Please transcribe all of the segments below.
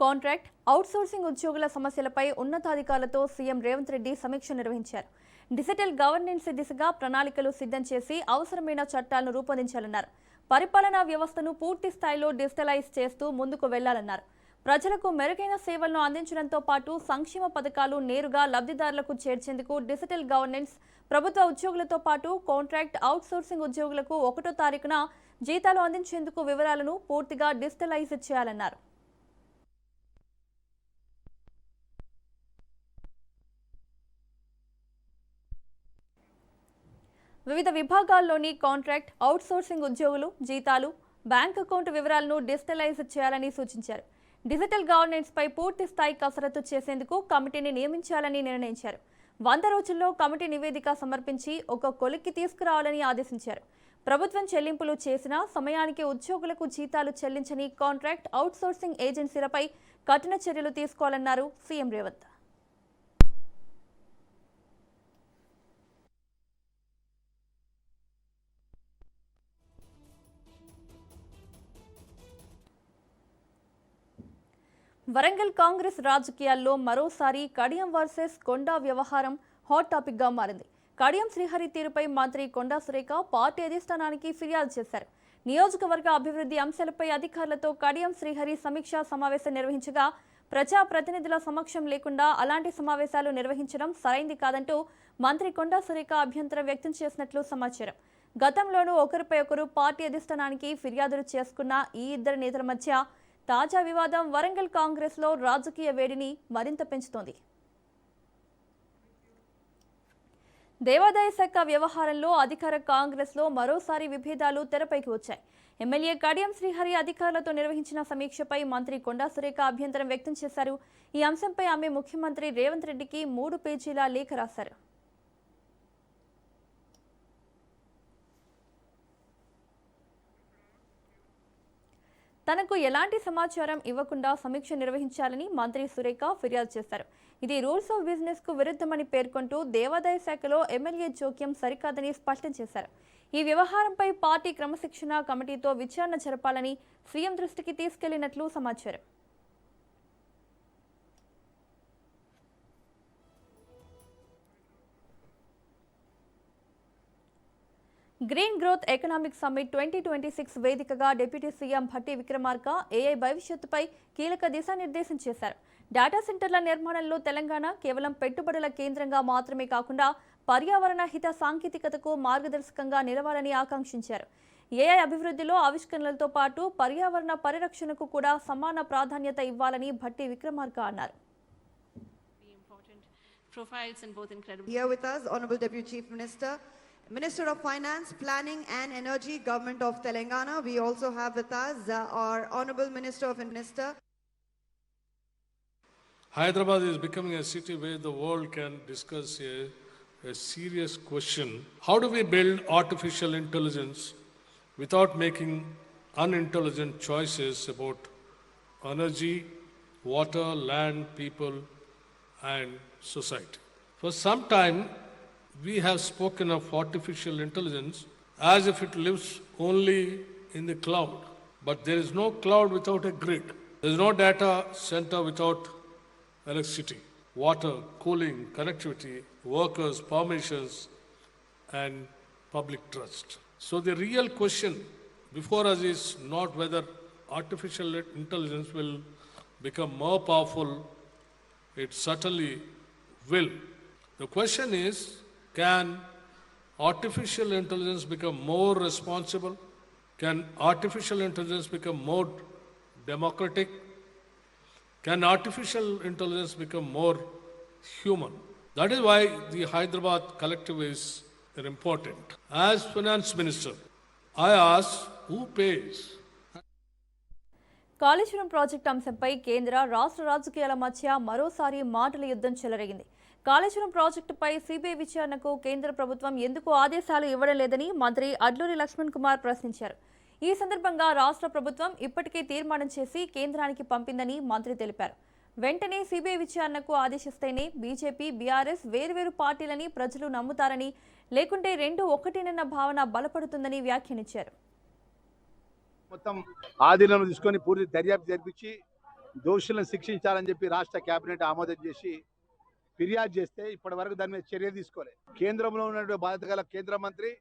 Contract outsourcing ఉద్యోగుల సమస్యలపై ఉన్నతాధికారులతో సీఎం రేవంత్ రెడ్డి సమీక్ష నిర్వహించారు. డిజిటల్ గవర్నెన్స్ దిశగా ప్రణాళికలు సిద్ధం చేసి అవసరమైన చట్టాలను రూపొందించాలన్నారు. పరిపాలనా వ్యవస్థను పూర్తి స్థాయిలో డిజిటలైజ్ చేస్తూ ముందుకు వెళ్లాలన్నారు. ప్రజలకు మెరుగైన సేవలను అందించడంతో పాటు సంక్షేమ పథకాలు నేరుగా లబ్ధిదారులకు చేర్చేందుకు డిజిటల్ గవర్నెన్స్, ప్రభుత్వ ఉద్యోగులతో పాటు కాంట్రాక్ట్ అవుట్సోర్సింగ్ ఉద్యోగులకు 1వ తారీఖున జీతాలు అందించేందుకు వివరాలను పూర్తిగా డిజిటలైజ్ చేయాలన్నారు. వివిధ విభాగాల్లోని కాంట్రాక్ట్ అవుట్సోర్సింగ్ ఉద్యోగులు జీతాలు, బ్యాంక్ అకౌంట్ వివరాలను డిజిటలైజ్ చేయాలని సూచించారు. డిజిటల్ గవర్నెన్స్ పై పూర్తి స్థాయి కసరత్తు చేసేందుకు కమిటీని నియమించాలని నిర్ణయించారు. 100 రోజుల్లో కమిటీ నివేదిక సమర్పించి ఒక కొలిక్కి తీసుకురావాలని ఆదేశించారు. ప్రభుత్వం చెల్లింపులు చేసినా సమయానికి ఉద్యోగులకు జీతాలు చెల్లించని కాంట్రాక్ట్ అవుట్సోర్సింగ్ ఏజెన్సీలపై కఠిన చర్యలు తీసుకోవాలన్నారు సీఎం రేవంత్. వరంగల్ కాంగ్రెస్ రాజకీయాల్లో మరోసారి కడియం వర్సెస్ కొండా వ్యవహారం హాట్ టాపిక్ గా మారింది. కడియం శ్రీహరి తీరుపై మంత్రి కొండా సురేఖ పార్టీ అధిష్టానానికి ఫిర్యాదు చేశారు. నియోజకవర్గ అభివృద్ధి అంశాలపై అధికారులతో కడియం శ్రీహరి సమీక్షా సమావేశం నిర్వహించగా ప్రజా ప్రతినిధుల సమక్షం లేకుండా అలాంటి సమావేశాలు నిర్వహించడం సరైంది కాదంటూ మంత్రి కొండా సురేఖ అభ్యంతరం వ్యక్తం చేసినట్లు సమాచారం. గతంలోనూ ఒకరిపై ఒకరు పార్టీ అధిష్టానానికి ఫిర్యాదులు చేసుకున్న ఈ ఇద్దరు నేతల మధ్య తాజా వివాదం వరంగల్ కాంగ్రెస్ లో రాజకీయ వేడిని మరింత పెంచుతోంది. దేవాదాయ శాఖ వ్యవహారంలో అధికార కాంగ్రెస్ లో మరోసారి విభేదాలు తెరపైకి వచ్చాయి. ఎమ్మెల్యే కడియం శ్రీహరి అధికారులతో నిర్వహించిన సమీక్షపై మంత్రి కొండా సురేఖ అభ్యంతరం వ్యక్తం చేశారు. ఈ అంశంపై ఆమె ముఖ్యమంత్రి రేవంత్ రెడ్డికి 3 పేజీల లేఖ రాశారు. తనకు ఎలాంటి సమాచారం ఇవ్వకుండా సమీక్ష నిర్వహించాలని మంత్రి సురేఖ ఫిర్యాదు చేశారు. ఇది రూల్స్ ఆఫ్ బిజినెస్ కు విరుద్ధమని పేర్కొంటూ దేవాదాయ శాఖలో ఎమ్మెల్యే జోక్యం సరికాదని స్పష్టం చేశారు. ఈ వ్యవహారంపై పార్టీ క్రమశిక్షణ కమిటీతో విచారణ జరపాలని సీఎం దృష్టికి తీసుకెళ్లినట్లు సమాచారం. గ్రీన్ గ్రోత్ ఎకనామిక్ సమ్మిట్ 2026 వేదికగా deputy CM Bhatti Vikramarka AI భవిష్యత్తుపై కీలక దిశానిర్దేశం చేశారు. డేటా సెంటర్ల నిర్మాణంలో తెలంగాణ కేవలం పెట్టుబడుల కేంద్రంగా మాత్రమే కాకుండా పర్యావరణ హిత సాంకేతికతకు మార్గదర్శకంగా నిలవాలని ఆకాంక్షించారు. ఏఐ అభివృద్ధిలో ఆవిష్కరణలతో పాటు పర్యావరణ పరిరక్షణకు కూడా సమాన ప్రాధాన్యత ఇవ్వాలని భట్టి విక్రమార్క అన్నారు. Here with us, Honorable Deputy Chief Minister, Minister of Finance, Planning and Energy, Government of Telangana. We also have with us our Honorable Minister of Minister. Hyderabad is becoming a city where the world can discuss a serious question. How do we build artificial intelligence without making unintelligent choices about energy, water, land, people, and society? For some time, we have spoken of artificial intelligence as if it lives only in the cloud. But there is no cloud without a grid. There is no data center without electricity, water, cooling, connectivity, workers, permissions, and public trust. So the real question before us is not whether artificial intelligence will become more powerful. It certainly will. The question is, can artificial intelligence become more responsible? Can artificial intelligence become more democratic? Can artificial intelligence become more human? That is why the Hyderabad collective is important. As Finance Minister, I ask, who pays? Kaleshwaram project అంశంపై కేంద్ర రాష్ట్ర రాజకీయాల మధ్య మరోసారి మాటల యుద్ధం చెలరేగింది. కాళేశ్వరం ప్రాజెక్టుపై సిబిఐ విచారణకు కేంద్ర ప్రభుత్వం ఎందుకు ఆదేశాలు ఇవ్వడం లేదని మంత్రి అడ్లూరి లక్ష్మణ్ కుమార్ ప్రశ్నించారు. ఈ సందర్భంగా రాష్ట్ర ప్రభుత్వం ఇప్పటికే తీర్మానం చేసి కేంద్రానికి పంపిందని మంత్రి తెలిపారు. వెంటనే సిబిఐ విచారణకు ఆదేశిస్తేనే బీజేపీ, బీఆర్ఎస్ వేర్వేరు పార్టీలని ప్రజలు నమ్ముతారని, లేకుంటే రెండు ఒకటేనన్న భావన బలపడుతుందని వ్యాఖ్యానించారు. మొత్తం ఆధీనంలో తీసుకొని పూర్తి దర్యాప్తు జరిపించి దోషులను శిక్షించాలని చెప్పి రాష్ట్ర కేబినెట్ ఆమోదం చేసి ఫిర్యాదు చేస్తే ఇప్పటి వరకు దాని మీద చర్య తీసుకోలేదు. కేంద్రంలో ఉన్నటువంటి బాధ్యత గల కేంద్ర మంత్రి,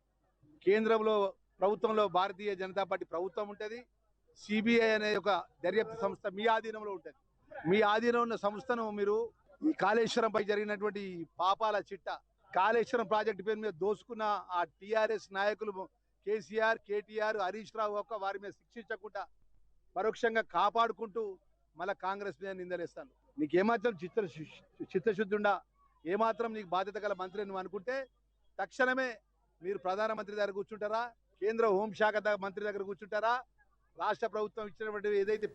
కేంద్రంలో ప్రభుత్వంలో భారతీయ జనతా పార్టీ ప్రభుత్వం ఉంటుంది. సిబిఐ అనే ఒక దర్యాప్తు సంస్థ మీ ఆధీనంలో ఉంటుంది. మీ ఆధీనంలో ఉన్న సంస్థను మీరు ఈ కాళేశ్వరంపై జరిగినటువంటి పాపాల చిట్ట, కాళేశ్వరం ప్రాజెక్టు పేరు మీద దోసుకున్న ఆ టిఆర్ఎస్ నాయకులు కేసీఆర్, కేటీఆర్, హరీష్ రావు ఒక్క వారి మీద శిక్షించకుండా పరోక్షంగా కాపాడుకుంటూ మళ్ళీ కాంగ్రెస్ మీద నిందలేస్తాను. నీకు ఏమాత్రం చిత్తశుద్ధి ఉండా, ఏమాత్రం నీకు బాధ్యత గల మంత్రి నువ్వు అనుకుంటే తక్షణమే మీరు ప్రధానమంత్రి దగ్గర కూర్చుంటారా, కేంద్ర హోంశాఖ మంత్రి దగ్గర కూర్చుంటారా, రాష్ట్ర ప్రభుత్వం ఇచ్చినటువంటి ఏదైతే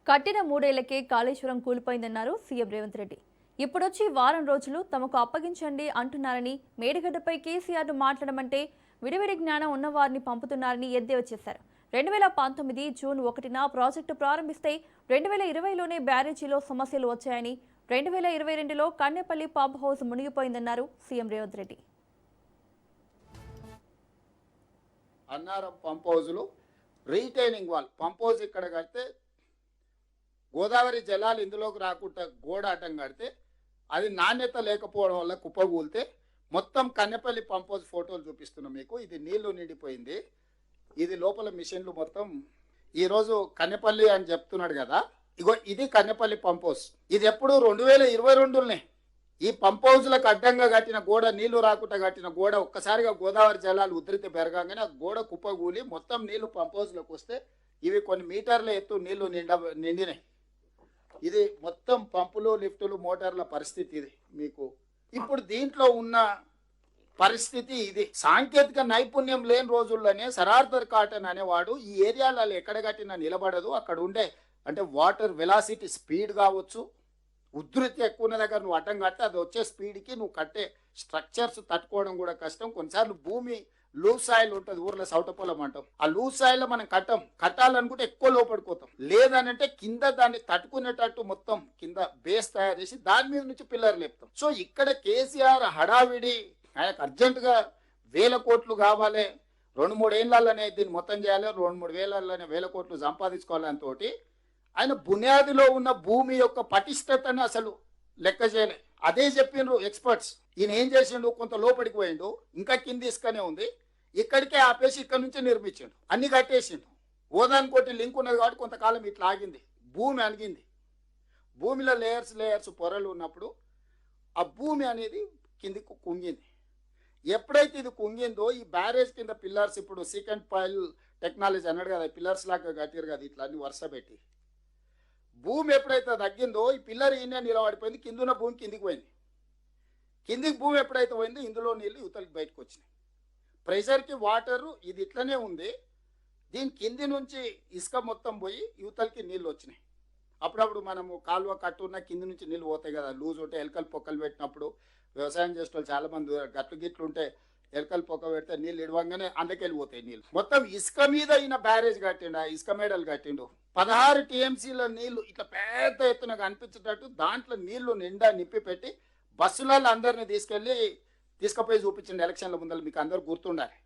కట్టిన 3 ఏళ్లకే కాళేశ్వరం కూలిపోయిందన్నారు సీఎం రేవంత్ రెడ్డి. ఇప్పుడొచ్చి వారం రోజులు తమకు అప్పగించండి అంటున్నారని, మేడిగడ్డపై కేసీఆర్ను మాట్లాడమంటే విడివిడి జ్ఞానం ఉన్నవారిని పంపుతున్నారని ఎద్దేవా చేశారు. 2019 జూన్ 1న ప్రాజెక్టు ప్రారంభిస్తే 2020లోనే బ్యారేజీలో సమస్యలు వచ్చాయని, 2022లో కన్నెపల్లి పంప్ హౌస్ మునిగిపోయిందన్నారు సీఎం రేవంత్ రెడ్డి. అన్నారం పంప్ హౌజులు రీటైనింగ్ వాల్ పంప్ హౌజ్ ఇక్కడ కడితే గోదావరి జలాలు ఇందులోకి రాకుండా గోడ అడ్డం కడితే అది నాణ్యత లేకపోవడం వల్ల కుప్పగూలితే మొత్తం కన్నెపల్లి పంప్ హౌస్ ఫోటోలు చూపిస్తున్నాం మీకు. ఇది నీళ్లు నిండిపోయింది, ఇది లోపల మిషన్లు మొత్తం. ఈరోజు కన్నెపల్లి అని చెప్తున్నాడు కదా, ఇగో ఇది కన్నెపల్లి పంప్ హౌస్. ఇది ఎప్పుడు 2022లోనే ఈ పంప్ హౌస్లకు అడ్డంగా కట్టిన గోడ, నీళ్లు రాకుండా కట్టిన గోడ ఒక్కసారిగా గోదావరి జలాలు ఉధృతి పెరగానే ఆ గోడ కుప్పగూలి మొత్తం నీళ్లు పంప్ హౌస్లోకి వస్తే ఇవి కొన్ని మీటర్ల ఎత్తు నీళ్లు నిండినాయి. ఇది మొత్తం పంపులు, లిఫ్టులు, మోటార్ల పరిస్థితి ఇది మీకు. ఇప్పుడు దీంట్లో ఉన్న పరిస్థితి ఇది. సాంకేతిక నైపుణ్యం లేని రోజుల్లోనే సరార్థర్ కాటన్ అనేవాడు ఈ ఏరియాలలో ఎక్కడ కట్టినా నిలబడదు. అక్కడ ఉండే అంటే వాటర్ వెలాసిటీ స్పీడ్ కావచ్చు, ఉధృతి ఎక్కువ ఉన్న దగ్గర నువ్వు అడ్డం కడితే అది వచ్చే స్పీడ్కి నువ్వు కట్టే స్ట్రక్చర్స్ తట్టుకోవడం కూడా కష్టం. కొన్నిసార్లు భూమి లూజ్ సాయిల్ ఉంటుంది, ఊర్లో సౌటపొలం అంటాం. ఆ లూజ్ సాయిల్లో మనం కట్టాలనుకుంటే ఎక్కువ లోపడిపోతాం. లేదనంటే కింద దాన్ని తట్టుకునేటట్టు మొత్తం కింద బేస్ తయారు చేసి దాని మీద నుంచి పిల్లర్ లేపుతాం. సో ఇక్కడ కేసీఆర్ హడావిడి, ఆయనకు అర్జెంటుగా 1000 కోట్లు కావాలి, 2-3 ఏళ్లలోనే దీన్ని మొత్తం చేయాలి, 2-3 వేలలోనే 1000 కోట్లు సంపాదించుకోవాలని తోటి ఆయన బునియాదిలో ఉన్న భూమి యొక్క పటిష్టతను అసలు లెక్క చేయలే. అదే చెప్పిండ్రు ఎక్స్పర్ట్స్. ఈయన ఏం చేసిండు, కొంత లోపలికి పోయిండు, ఇంకా కింద ఇసుకనే ఉంది, ఇక్కడికే ఆపేసి ఇక్కడ నుంచి నిర్మించిండు, అన్ని కట్టేసిండు. ఓదానికోటి లింక్ ఉన్నది కాబట్టి కొంతకాలం ఇట్లా ఆగింది, భూమి అణిగింది. భూమిలో లేయర్స్ పొరలు ఉన్నప్పుడు ఆ భూమి అనేది కిందికి కుంగింది. ఎప్పుడైతే ఇది కుంగిందో ఈ బ్యారేజ్ కింద పిల్లర్స్, ఇప్పుడు సెకండ్ పైల్ టెక్నాలజీ అన్నాడు కదా, పిల్లర్స్ లాగా కట్టారు కదా ఇట్లా అన్ని వరుస పెట్టి. భూమి ఎప్పుడైతే తగ్గిందో ఈ పిల్లర్ ఈయన నిలబడిపోయింది, కిందున్న భూమి కిందికి పోయింది. కిందికి భూమి ఎప్పుడైతే పోయిందో ఇందులో నీళ్ళు యువతలకి బయటకు వచ్చినాయి. ప్రెషర్కి వాటరు ఇది ఇట్లనే ఉంది, దీని కింది నుంచి ఇసుక మొత్తం పోయి యువతలకి నీళ్ళు వచ్చినాయి. అప్పుడప్పుడు మనము కాలువ కట్టున్న కింది నుంచి నీళ్ళు పోతాయి కదా, లూజ్ ఉంటే ఎలకలు పొక్కలు పెట్టినప్పుడు వ్యవసాయం చేసే వాళ్ళు చాలామంది గట్లు ఉంటే ఎలకలు పొక్క పెడితే నీళ్ళు ఇడవంగానే అందుకెళ్ళిపోతాయి నీళ్ళు. మొత్తం ఇసుక మీద ఈయన బ్యారేజ్ కట్టిండు, ఆ ఇసుక మేడలు కట్టిండు. 16 TMCల నీళ్లు ఇట్లా పెద్ద ఎత్తున కనిపించేటట్టు దాంట్లో నీళ్లు నిండా నింపి పెట్టి బస్సులలో అందరిని తీసుకుపోయి చూపించండి. ఎలక్షన్ల ముందర మీకు అందరూ గుర్తుండాలి.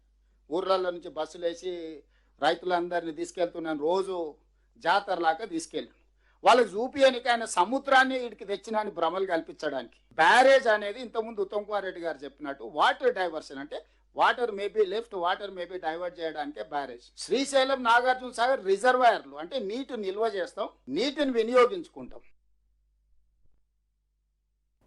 ఊర్లలో నుంచి బస్సులు వేసి రైతులందరినీ తీసుకెళ్తున్నాను, రోజు జాతరలాగా తీసుకెళ్ళి వాళ్ళకి చూపియనికి ఆయన సముద్రాన్ని వీడికి తెచ్చినాన్ని భ్రమలు కల్పించడానికి. బ్యారేజ్ అనేది ఇంతకుముందు ఉత్తమ్ కుమార్ రెడ్డి గారు చెప్పినట్టు వాటర్ డైవర్షన్, అంటే water maybe left, water maybe divert చేయడానికే బ్యారేజ్. శ్రీశైలం, నాగార్జున సాగర్ రిజర్వాయర్లు అంటే నీటిని నిల్వ చేస్తాం, నీటిని వినియోగించుకుంటాం.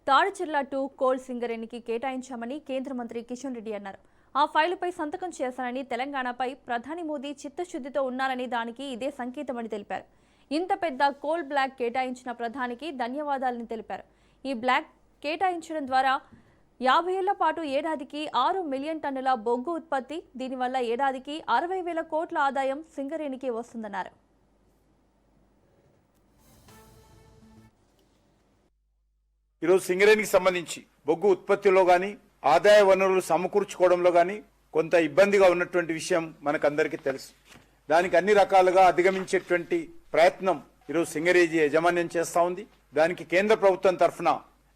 తాడిచెర్ల 2 కోల్ సింగరేణికి కేటాయించామని కేంద్ర మంత్రి కిషన్ రెడ్డి అన్నారు. ఆ ఫైలుపై సంతకం చేశానని, తెలంగాణపై ప్రధాని మోదీ చిత్తశుద్ధితో ఉన్నారని దానికి ఇదే సంకేతమని తెలిపారు. ఇంత పెద్ద కోల్ బ్లాక్ కేటాయించిన ప్రధానికి ధన్యవాదాలని తెలిపారు. ఈ బ్లాక్ కేటాయించడం ద్వారా 50 ఏళ్ల పాటు ఏడాదికి 6 మిలియన్ టన్నుల బొగ్గు ఉత్పత్తి, దీనివల్ల ఏడాదికి 60,000 కోట్ల ఆదాయం సింగరేణికి వస్తుందన్నారు. ఈరోజు సింగరేణికి సంబంధించి బొగ్గు ఉత్పత్తిలో కానీ ఆదాయ వనరులు సమకూర్చుకోవడంలో కానీ కొంత ఇబ్బందిగా ఉన్నటువంటి విషయం మనకందరికీ తెలుసు. దానికి అన్ని రకాలుగా అధిగమించేటువంటి ప్రయత్నం ఈరోజు సింగరేణి యాజమాన్యం చేస్తూ ఉంది. దానికి కేంద్ర ప్రభుత్వం తరఫున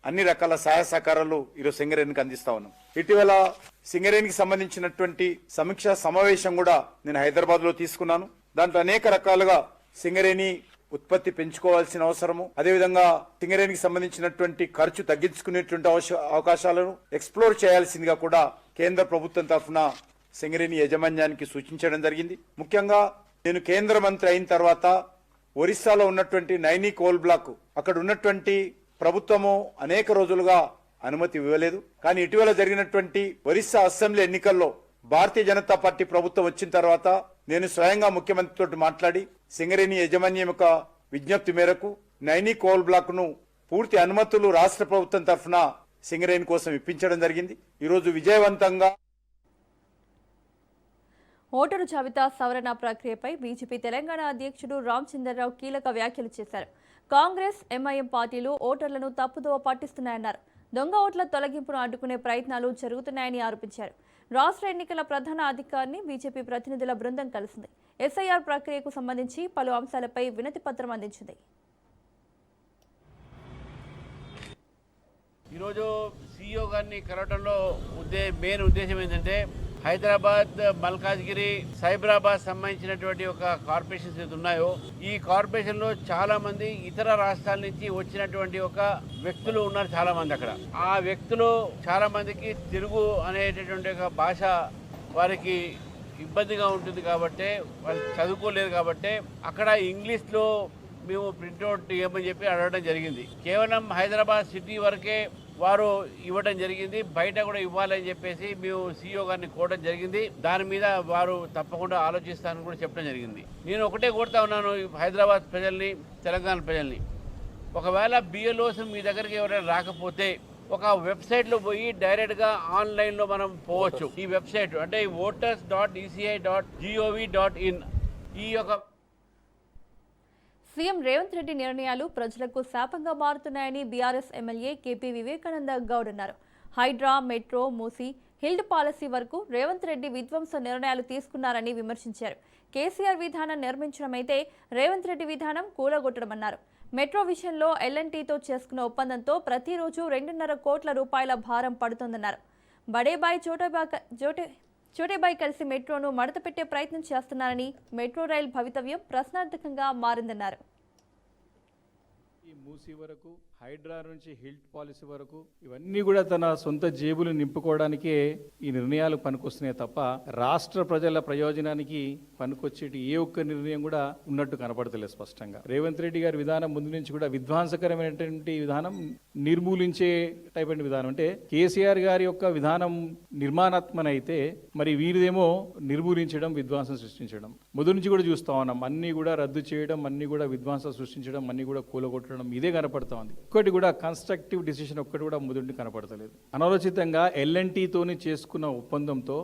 అన్ని రకాల సహాయ సహకారాలు ఈరోజు సింగరేణికి అందిస్తా ఉన్నాం. ఇటీవల సింగరేణికి సంబంధించినటువంటి సమీక్షా సమావేశం కూడా నేను హైదరాబాద్లో తీసుకున్నాను. దాంట్లో అనేక రకాలుగా సింగరేణి ఉత్పత్తి పెంచుకోవాల్సిన అవసరము, అదేవిధంగా సింగరేణికి సంబంధించినటువంటి ఖర్చు తగ్గించుకునేటువంటి అవకాశాలను ఎక్స్ప్లోర్ చేయాల్సిందిగా కూడా కేంద్ర ప్రభుత్వం తరఫున సింగరేణి యాజమాన్యానికి సూచించడం జరిగింది. ముఖ్యంగా నేను కేంద్ర మంత్రి అయిన తర్వాత ఒరిస్సాలో ఉన్నటువంటి నైనీ కోల్ బ్లాక్ అక్కడ ఉన్నటువంటి ప్రభుత్వము అనేక రోజులుగా అనుమతి ఇవ్వలేదు. కానీ ఇటీవల జరిగినటువంటి ఒరిస్సా అసెంబ్లీ ఎన్నికల్లో భారతీయ జనతా పార్టీ ప్రభుత్వం వచ్చిన తర్వాత నేను స్వయంగా ముఖ్యమంత్రితో మాట్లాడి సింగరేణి యాజమాన్యం యొక్క విజ్ఞప్తి మేరకు నైనీ కోల్ బ్లాక్ ను పూర్తి అనుమతులు రాష్ట్ర ప్రభుత్వం తరఫున సింగరేణి కోసం ఇప్పించడం జరిగింది. ఈరోజు విజయవంతంగా ఓటరు జాబితా సవరణ ప్రక్రియపై బీజేపీ తెలంగాణ అధ్యక్షుడు రామచంద్రరావు కీలక వ్యాఖ్యలు చేశారు. కాంగ్రెస్, ఎంఐఎం పార్టీలు ఓటర్లను తప్పుదోవ పట్టిస్తున్నాయన్నారు. దొంగ ఓట్ల తొలగింపును అడ్డుకునే ప్రయత్నాలు జరుగుతున్నాయని ఆరోపించారు. రాష్ట్ర ఎన్నికల ప్రధాన అధికారిని బీజేపీ ప్రతినిధుల బృందం కలిసింది. ఎస్ఐఆర్ ప్రక్రియకు సంబంధించి పలు అంశాలపై వినతి పత్రం అందించింది. ఈరోజు సీఈఓ గారిని కలవడంలో మెయిన్ ఉద్దేశం ఏంటంటే హైదరాబాద్, మల్కాజ్గిరి, సైబరాబాద్ సంబంధించినటువంటి ఒక కార్పొరేషన్స్ ఏది ఉన్నాయో ఈ కార్పొరేషన్ లో చాలా మంది ఇతర రాష్ట్రాల నుంచి వచ్చినటువంటి ఒక వ్యక్తులు ఉన్నారు. చాలా మంది అక్కడ ఆ వ్యక్తులు చాలా మందికి తెలుగు అనేటటువంటి ఒక భాష వారికి ఇబ్బందిగా ఉంటుంది కాబట్టి వాళ్ళు చదువుకోలేదు కాబట్టి అక్కడ ఇంగ్లీష్లో మేము ప్రింట్అవుట్ ఇవ్వమని చెప్పి అడగడం జరిగింది. కేవలం హైదరాబాద్ సిటీ వరకే వారు ఇవ్వడం జరిగింది, బయట కూడా ఇవ్వాలని చెప్పేసి మేము సీఈఓ గారిని కోరడం జరిగింది. దాని మీద వారు తప్పకుండా ఆలోచిస్తానని కూడా చెప్పడం జరిగింది. నేను ఒకటే కోరుతా ఉన్నాను హైదరాబాద్ ప్రజల్ని, తెలంగాణ ప్రజల్ని, ఒకవేళ బిఎల్ఓస్ మీ దగ్గరికి ఎవరైనా రాకపోతే ఒక వెబ్సైట్లో పోయి డైరెక్ట్గా ఆన్లైన్లో మనం పోవచ్చు. ఈ వెబ్సైట్ అంటే voters.eci.gov.in. ఈ యొక్క సీఎం రేవంత్ రెడ్డి నిర్ణయాలు ప్రజలకు శాపంగా మారుతున్నాయని BRS MLA KP Vivekananda Goud అన్నారు. Hydraa, metro, Musi, HILT policy వరకు రేవంత్ రెడ్డి విధ్వంస నిర్ణయాలు తీసుకున్నారని విమర్శించారు. కేసీఆర్ విధానం నిర్మించడమైతే రేవంత్ రెడ్డి విధానం కూలగొట్టడమన్నారు. మెట్రో విషయంలో ఎల్ఎన్టీతో చేసుకున్న ఒప్పందంతో ప్రతిరోజు 2.5 కోట్ల రూపాయల భారం పడుతోందన్నారు. బడేబాయ్, చోటేబాయ్ కలిసి మెట్రోను మడతపెట్టే ప్రయత్నం చేస్తున్నారని, మెట్రో రైల్ భవితవ్యం ప్రశ్నార్థకంగా మారిందన్నారు. ఈ మూసీ వరకు, హైడ్రా నుంచి హిల్ట్ పాలసీ వరకు ఇవన్నీ కూడా తన సొంత జేబులు నింపుకోవడానికే ఈ నిర్ణయాలు పనికొస్తున్నాయి తప్ప రాష్ట్ర ప్రజల ప్రయోజనానికి పనికొచ్చేటి ఏ ఒక్క నిర్ణయం కూడా ఉన్నట్టు కనపడతలేదు స్పష్టంగా. రేవంత్ రెడ్డి గారి విధానం ముందు నుంచి కూడా విధ్వంసకరమైనటువంటి విధానం, నిర్మూలించే టైప్ అయిన విధానం. అంటే కేసీఆర్ గారి యొక్క విధానం నిర్మాణాత్మన అయితే మరి వీరిదేమో నిర్మూలించడం, విధ్వంసం సృష్టించడం. మొదటి నుంచి కూడా చూస్తా ఉన్నాం. అన్ని కూడా రద్దు చేయడం, అన్ని కూడా విధ్వంసం సృష్టించడం, అన్ని కూడా కూలగొట్టడం, ఇదే కనపడతా ఉంది. ఒక్కటి కూడా కన్స్ట్రక్టివ్ డిసిషన్ ఒక్కటి కూడా మొదటి కనపడతలేదు. అనాలోచితంగా ఎల్ఎన్టీతోని చేసుకున్న ఒప్పందంతో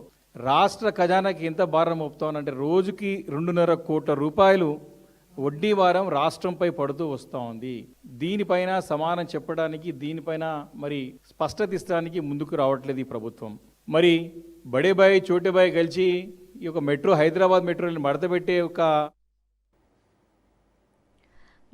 రాష్ట్ర ఖజానాకి ఎంత భారం మోపుతామనంటే రోజుకి 2.5 కోట్ల రూపాయలు వడ్డీ భారం రాష్ట్రంపై పడుతూ వస్తూ ఉంది. దీనిపైన సమానం చెప్పడానికి, దీనిపైన మరి స్పష్టత ఇస్తానికి ముందుకు రావట్లేదు ఈ ప్రభుత్వం. మరి బడేబాయ్, చోటేబాయ్ కలిసి ఈ యొక్క మెట్రో, హైదరాబాద్ మెట్రోని మడతపెట్టే ఒక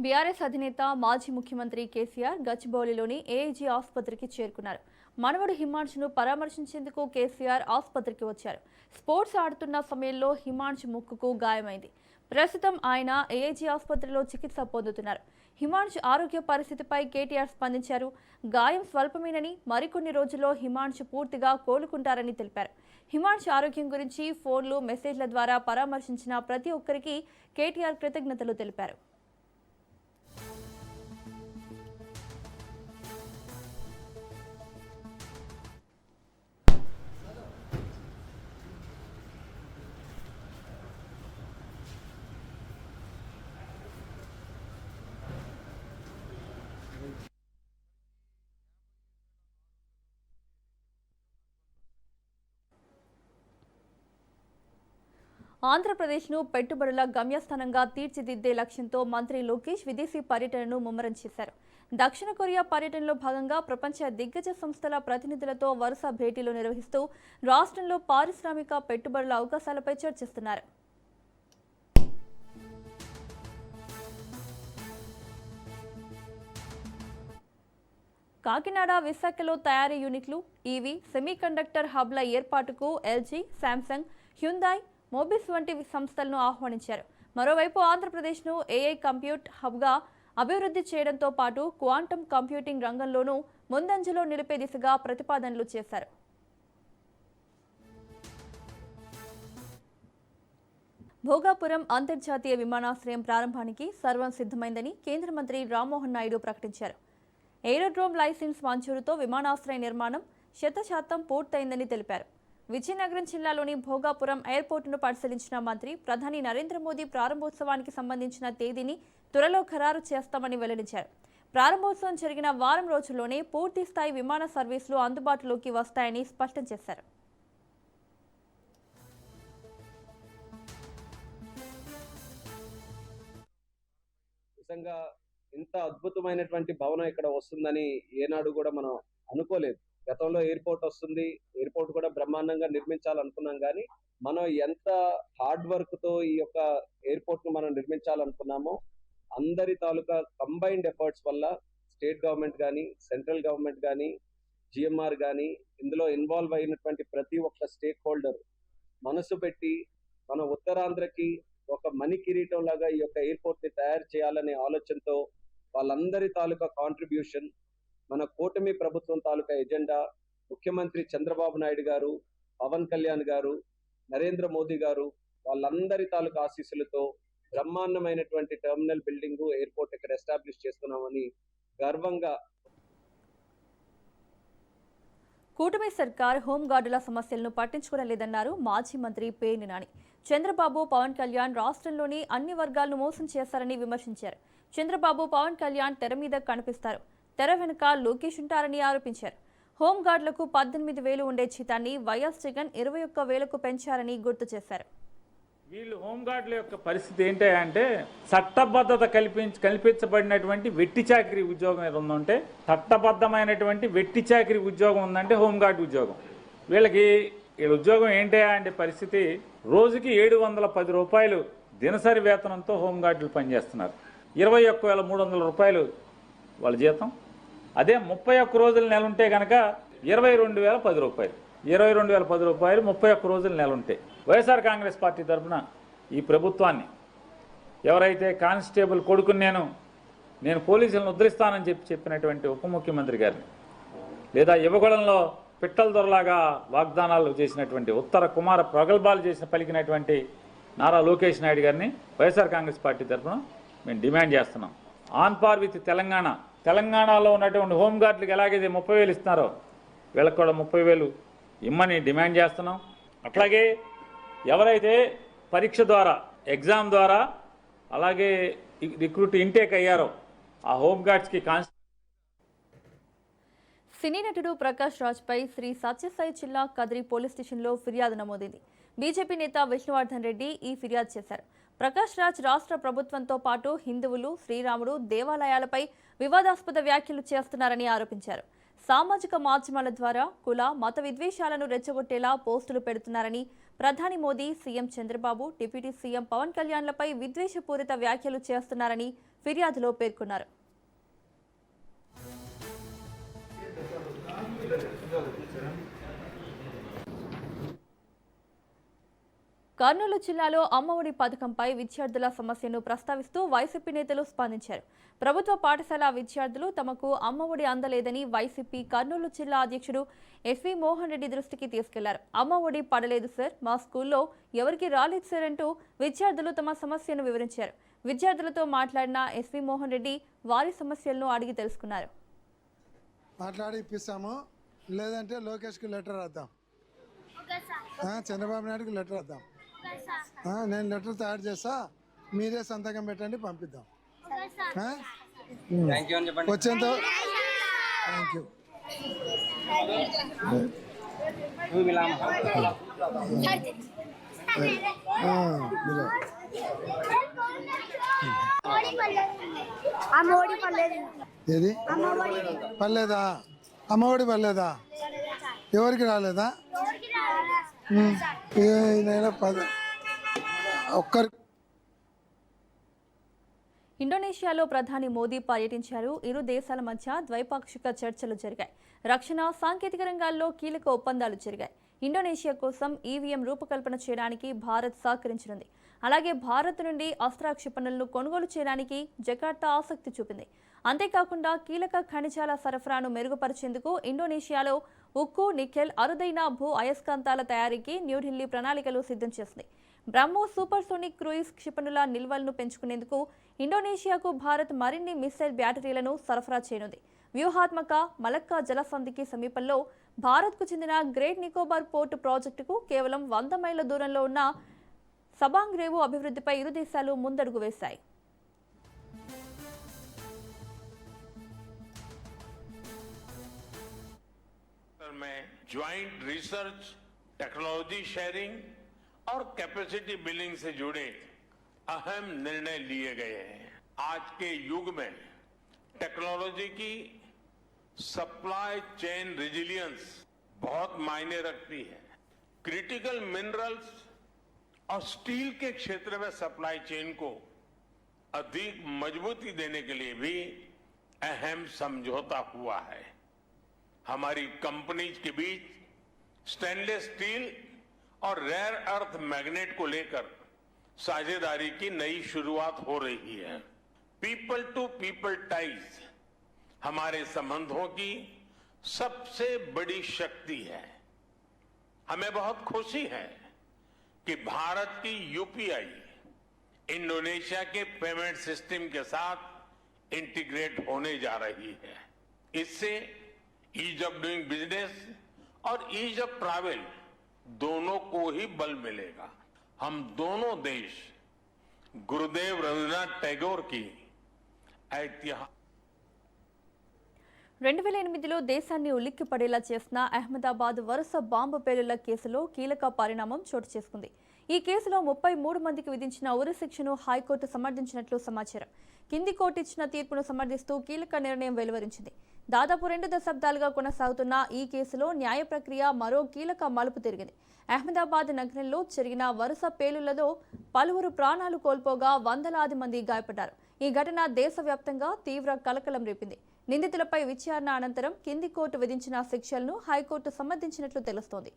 బీఆర్ఎస్ అధినేత మాజీ ముఖ్యమంత్రి కేసీఆర్ గచ్చిబౌలిలోని ఏఐజీ ఆసుపత్రికి చేరుకున్నారు. మనవడు హిమాంశును పరామర్శించేందుకు కేసీఆర్ ఆసుపత్రికి వచ్చారు. స్పోర్ట్స్ ఆడుతున్న సమయంలో హిమాంశు ముక్కుకు గాయమైంది. ప్రస్తుతం ఆయన ఏఐజీ ఆసుపత్రిలో చికిత్స పొందుతున్నారు. హిమాంశు ఆరోగ్య పరిస్థితిపై కేటీఆర్ స్పందించారు. గాయం స్వల్పమేనని, మరికొన్ని రోజుల్లో హిమాంశు పూర్తిగా కోలుకుంటారని తెలిపారు. హిమాంశు ఆరోగ్యం గురించి ఫోన్లు, మెసేజ్ల ద్వారా పరామర్శించిన ప్రతి ఒక్కరికి కేటీఆర్ కృతజ్ఞతలు తెలిపారు. ఆంధ్రప్రదేశ్ను పెట్టుబడుల గమ్యస్థానంగా తీర్చిదిద్దే లక్ష్యంతో మంత్రి లోకేష్ విదేశీ పర్యటనను ముమ్మరం చేశారు. దక్షిణ కొరియా పర్యటనలో భాగంగా ప్రపంచ దిగ్గజ సంస్థల ప్రతినిధులతో వరుస భేటీలు నిర్వహిస్తూ రాష్ట్రంలో పారిశ్రామిక పెట్టుబడుల అవకాశాలపై చర్చిస్తున్నారు. కాకినాడ, విశాఖలో తయారీ యూనిట్లు, ఈవీ, సెమీకండక్టర్ హబ్ల ఏర్పాటుకు ఎల్జీ, శాంసంగ్, హ్యుందాయ్, మోబిస్ వంటి సంస్థలను ఆహ్వానించారు. మరోవైపు ఆంధ్రప్రదేశ్ను ఏఐ కంప్యూట్ హబ్గా అభివృద్ధి చేయడంతో పాటు క్వాంటమ్ కంప్యూటింగ్ రంగంలోనూ ముందంజలో నిలిపే దిశగా ప్రతిపాదనలు చేశారు. భోగాపురం అంతర్జాతీయ విమానాశ్రయం ప్రారంభానికి సర్వం సిద్ధమైందని కేంద్ర మంత్రి రామ్మోహన్ నాయుడు ప్రకటించారు. ఏరోడ్రోమ్ లైసెన్స్ మంజూరుతో విమానాశ్రయ నిర్మాణం 100% పూర్తయిందని తెలిపారు. విజయనగరం జిల్లాలోని భోగాపురం ఎయిర్పోర్టును పరిశీలించిన మంత్రి ప్రధాని నరేంద్ర మోదీ ప్రారంభోత్సవానికి సంబంధించిన తేదీని త్వరలో ఖరారు చేస్తామని వెల్లడించారు. ప్రారంభోత్సవం జరిగిన వారం రోజుల్లోనే పూర్తి స్థాయి విమాన సర్వీసులు అందుబాటులోకి వస్తాయని స్పష్టం చేశారు. నిజంగా ఇంత అద్భుతమైనటువంటి భవనం ఇక్కడ వస్తుందని ఏనాడు కూడా మనం అనుకోలేదు. గతంలో ఎయిర్పోర్ట్ వస్తుంది, ఎయిర్పోర్ట్ కూడా బ్రహ్మాండంగా నిర్మించాలనుకున్నాం, కానీ మనం ఎంత హార్డ్ వర్క్ తో ఈ యొక్క ఎయిర్పోర్ట్ ను మనం నిర్మించాలనుకున్నామో అందరి తాలూకా కంబైన్డ్ ఎఫర్ట్స్ వల్ల స్టేట్ గవర్నమెంట్ కానీ, సెంట్రల్ గవర్నమెంట్ కానీ, జిఎంఆర్ కానీ, ఇందులో ఇన్వాల్వ్ అయినటువంటి ప్రతి ఒక్క స్టేక్ హోల్డర్ మనసు పెట్టి మన ఉత్తరాంధ్రకి ఒక మణి కిరీటం లాగా ఈ యొక్క ఎయిర్పోర్ట్ ని తయారు చేయాలనే ఆలోచనతో వాళ్ళందరి తాలూకా కాంట్రిబ్యూషన్, మన కూటమి ప్రభుత్వం తాలూకా ఎజెండా, ముఖ్యమంత్రి చంద్రబాబు నాయుడు గారు, పవన్ కళ్యాణ్ గారు, నరేంద్ర మోదీ గారు వాళ్ళందరి తాలూకా ఆశీస్సులతో బ్రహ్మాండమైనటువంటి టెర్మినల్ బిల్డింగ్ ఎయిర్పోర్ట్ ఇక్కడ ఎస్టాబ్లిష్ చేస్తున్నామని గర్వంగా. కూటమి సర్కార్ హోంగార్డుల సమస్యలను పట్టించుకోవడం లేదన్నారు మాజీ మంత్రి పేర్ని నాని. చంద్రబాబు, పవన్ కళ్యాణ్ రాష్ట్రంలోని అన్ని వర్గాలను మోసం చేశారని విమర్శించారు. చంద్రబాబు, పవన్ కళ్యాణ్ తెర మీద కనిపిస్తారు, తెర వెనుక లోకేష్ ఉంటారని ఆరోపించారు. హోంగార్డులకు 18,000 ఉండే జీతాన్ని వైఎస్ జగన్ 21,000కు పెంచారని గుర్తు చేశారు. వీళ్ళు హోంగార్డుల యొక్క పరిస్థితి ఏంటంటే చట్టబద్ధత కల్పించబడినటువంటి వెట్టి చాకరీ ఉద్యోగం ఏదో ఉందంటే, చట్టబద్ధమైనటువంటి వెట్టి చాకరీ ఉద్యోగం ఉందంటే హోంగార్డు ఉద్యోగం. వీళ్ళ ఉద్యోగం ఏంటంటే పరిస్థితి రోజుకి 710 రూపాయలు దినసరి వేతనంతో హోంగార్డులు పనిచేస్తున్నారు. 21,300 రూపాయలు వాళ్ళ జీతం. అదే 31 రోజుల నెల ఉంటే కనుక 22,010 రూపాయలు. 22,010 రూపాయలు 31 రోజుల నెల ఉంటే. వైఎస్ఆర్ కాంగ్రెస్ పార్టీ తరఫున ఈ ప్రభుత్వాన్ని ఎవరైతే కానిస్టేబుల్ కొడుకుని నేను పోలీసులను ఉద్ధరిస్తానని చెప్పినటువంటి ఉప ముఖ్యమంత్రి గారిని, లేదా యువగళంలో పిట్టల దొరలాగా వాగ్దానాలు చేసినటువంటి ఉత్తర కుమార ప్రగల్భాలు పలికినటువంటి నారా లోకేష్ నాయుడు గారిని వైఎస్ఆర్ కాంగ్రెస్ పార్టీ తరఫున మేము డిమాండ్ చేస్తున్నాం. ఆన్ పార్ విత్ తెలంగాణలో ఉన్నటువంటి హోంగార్డులకు ఎలాగైతే 30,000 ఇస్తున్నారో వీళ్ళకి కూడా 30,000 ఇమ్మని డిమాండ్ చేస్తున్నాం. అట్లాగే ఎవరైతే పరీక్ష ద్వారా, ఎగ్జామ్ ద్వారా అలాగే రిక్రూట్ ఇంటేక్ అయ్యారో ఆ హోంగార్డ్స్కి సినీ నటుడు ప్రకాష్ రాజ్పై శ్రీ సత్యసాయి జిల్లా కదిరి పోలీస్ స్టేషన్లో ఫిర్యాదు నమోదైంది. బీజేపీ నేత విష్ణువర్ధన్ రెడ్డి ఈ ఫిర్యాదు చేశారు. ప్రకాష్ రాజ్ రాష్ట్ర ప్రభుత్వంతో పాటు హిందువులు, శ్రీరాముడు దేవాలయాలపై వివాదాస్పద వ్యాఖ్యలు చేస్తున్నారని ఆరోపించారు. సామాజిక మాధ్యమాల ద్వారా కుల, మత విద్వేషాలను రెచ్చగొట్టేలా పోస్టులు పెడుతున్నారని, ప్రధాని Modi, CM Chandrababu, deputy CM Pawan కళ్యాణ్లపై విద్వేషపూరిత వ్యాఖ్యలు చేస్తున్నారని ఫిర్యాదులో పేర్కొన్నారు. కర్నూలు జిల్లాలో అమ్మఒడి పథకంపై విద్యార్థుల సమస్యను ప్రస్తావిస్తూ వైసీపీ నేతలు స్పందించారు. ప్రభుత్వ పాఠశాల విద్యార్థులు తమకు అమ్మఒడి అందలేదని వైసీపీ కర్నూలు జిల్లా అధ్యక్షుడు ఎస్వి మోహన్ రెడ్డి దృష్టికి తీసుకెళ్లారు. అమ్మఒడి పడలేదు సార్, మా స్కూల్లో ఎవరికి రాలేదు సార్ అంటూ విద్యార్థులు తమ సమస్యను వివరించారు. విద్యార్థులతో మాట్లాడిన ఎస్వి మోహన్ రెడ్డి వారి సమస్యలను అడిగి తెలుసుకున్నారు. మాట్లాడి ఇప్పిస్తాము, లేదంటే లోకేష్కి లెటర్ రాద్దాం, చంద్రబాబు నాయుడుకి లెటర్ రాద్దాం. నేను లెటర్ తయారు చేస్తా, మీరే సంతకం పెట్టండి, పంపిద్దాం. వచ్చేంత థ్యాంక్ యూ. ఏది పర్లేదా? అమ్మఒడి పర్లేదా? ఎవరికి రాలేదా? ఒక్కరి. ఇండోనేషియాలో ప్రధాని మోదీ పర్యటించారు. ఇరు దేశాల మధ్య ద్వైపాక్షిక చర్చలు జరిగాయి. రక్షణ, సాంకేతిక రంగాల్లో కీలక ఒప్పందాలు జరిగాయి. ఇండోనేషియా కోసం ఈవీఎం రూపకల్పన చేయడానికి భారత్ సహకరించనుంది. అలాగే భారత్ నుండి అస్త్ర క్షిపణులను కొనుగోలు చేయడానికి జకార్తా ఆసక్తి చూపింది. అంతేకాకుండా కీలక ఖనిజాల సరఫరాను మెరుగుపరిచేందుకు ఇండోనేషియాలో ఉక్కు, నికెల్, అరుదైన భూ అయస్కాంతాల తయారీకి న్యూఢిల్లీ ప్రణాళికలు సిద్ధం చేసింది. బ్రహ్మోస్ సూపర్సోనిక్ క్రూయిజ్ క్షిపణుల నిల్వలను పెంచుకునేందుకు ఇండోనేషియాకు భారత్ మరిన్ని మిస్సైల్ బ్యాటరీలను సరఫరా చేయనుంది. వ్యూహాత్మక మలక్కా జలసంధికి సమీపంలో భారత్కు చెందిన గ్రేట్ నికోబార్ పోర్టు ప్రాజెక్టుకు కేవలం 100 మైళ్ల దూరంలో ఉన్న సబాంగ్ రేవు అభివృద్ధిపై ఇరు దేశాలు ముందడుగు వేశాయి. ज्वाइंट रिसर्च, टेक्नोलॉजी शेयरिंग और कैपेसिटी बिल्डिंग से जुड़े अहम निर्णय लिए गए हैं. आज के युग में टेक्नोलॉजी की सप्लाई चेन रेजिलियंस बहुत मायने रखती है. क्रिटिकल मिनरल्स और स्टील के क्षेत्र में सप्लाई चेन को अधिक मजबूती देने के लिए भी अहम समझौता हुआ है. हमारी कंपनीज के बीच स्टेनलेस स्टील और रेयर अर्थ मैग्नेट को लेकर साझेदारी की नई शुरुआत हो रही है. पीपल टू पीपल टाइज हमारे संबंधों की सबसे बड़ी शक्ति है. हमें बहुत खुशी है कि भारत की यूपीआई इंडोनेशिया के पेमेंट सिस्टम के साथ इंटीग्रेट होने जा रही है. इससे ईज ऑफ डूइंग बिजनेस और ईज ऑफ ट्रैवल दोनों को ही बल मिलेगा. हम दोनों देश गुरुदेव रवींद्रनाथ टैगोर की ऐतिहासिक 2008లో దేశాన్ని ఉలిక్కిపడేలా చేసిన అహ్మదాబాద్ వరుస బాంబు పేలుళ్ల కేసులో కీలక పరిణామం చోటు చేసుకుంది. ఈ కేసులో 33 మందికి విధించిన ఉరి శిక్షను హైకోర్టు సమర్థించినట్లు సమాచారం. కింది కోర్టు ఇచ్చిన తీర్పును సమర్థిస్తూ కీలక నిర్ణయం వెలువరించింది. దాదాపు 2 దశాబ్దాలుగా కొనసాగుతున్న ఈ కేసులో న్యాయ ప్రక్రియ మరో కీలక మలుపు తిరిగింది. అహ్మదాబాద్ నగరంలో జరిగిన వరుస పేలుళ్లలో పలువురు ప్రాణాలు కోల్పోగా వందలాది మంది గాయపడ్డారు. ఈ ఘటన దేశవ్యాప్తంగా తీవ్ర కలకలం రేపింది. నిందితులపై విచారణ అనంతరం కింది కోర్టు విధించిన శిక్షలను హైకోర్టు సమర్థించినట్లు తెలుస్తోంది.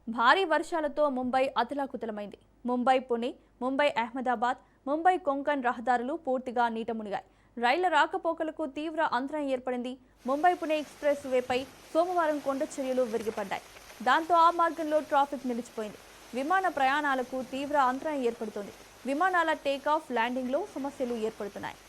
భారీ వర్షాలతో ముంబై అతలాకుతలమైంది. ముంబై పుణె, ముంబై అహ్మదాబాద్, ముంబై కొంకన్ రహదారులు పూర్తిగా నీట మునిగాయి. రైళ్ల రాకపోకలకు తీవ్ర అంతరాయం ఏర్పడింది. ముంబై పుణె ఎక్స్ప్రెస్ వేపై సోమవారం కొండ చర్యలు విరిగిపడ్డాయి. దాంతో ఆ మార్గంలో ట్రాఫిక్ నిలిచిపోయింది. విమాన ప్రయాణాలకు తీవ్ర అంతరాయం ఏర్పడుతోంది. విమానాల టేకాఫ్, ల్యాండింగ్లో సమస్యలు ఏర్పడుతున్నాయి.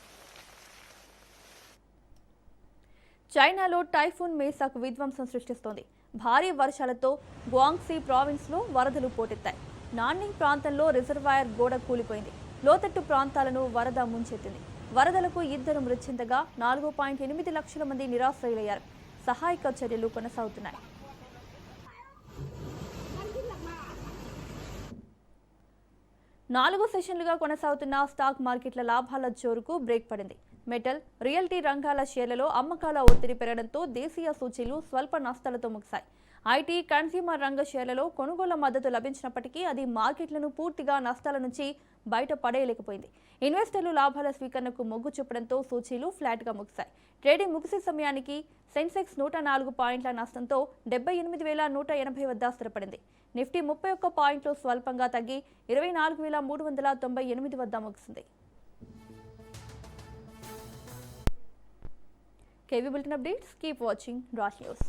చైనాలో టైఫూన్ మేసాకు విధ్వంసం సృష్టిస్తోంది. భారీ వర్షాలతో గ్వాంగ్సీ ప్రావిన్స్లో వరదలు పోటెత్తాయి. నాన్నింగ్ ప్రాంతంలో రిజర్వాయర్ గోడ కూలిపోయింది. లోతట్టు ప్రాంతాలను వరద ముంచెత్తింది. వరదలకు 2 మృతి చెందగా 4.8 లక్షల మంది నిరాశ్రయులయ్యారు. సహాయక చర్యలు కొనసాగుతున్నాయి. నాలుగు సెషన్లుగా కొనసాగుతున్న స్టాక్ మార్కెట్ల లాభాల జోరుకు బ్రేక్ పడింది. మెటల్, రియల్టీ రంగాల షేర్లలో అమ్మకాల ఒత్తిడి పెరగడంతో దేశీయ సూచీలు స్వల్ప నష్టాలతో ముగిశాయి. ఐటీ, కన్స్యూమర్ రంగ షేర్లలో కొనుగోలు మద్దతు లభించినప్పటికీ అది మార్కెట్లను పూర్తిగా నష్టాల నుంచి బయట పడేయలేకపోయింది. ఇన్వెస్టర్లు లాభాల స్వీకరణకు మొగ్గు చూపడంతో సూచీలు ఫ్లాట్గా ముగిశాయి. ట్రేడింగ్ ముగిసే సమయానికి సెన్సెక్స్ 104 పాయింట్ల నష్టంతో 78,180 వద్ద స్థిరపడింది. నిఫ్టీ 31 పాయింట్లు స్వల్పంగా తగ్గి 24,398 వద్ద ముగిసింది. KV Bulletin updates. Keep watching Raj News.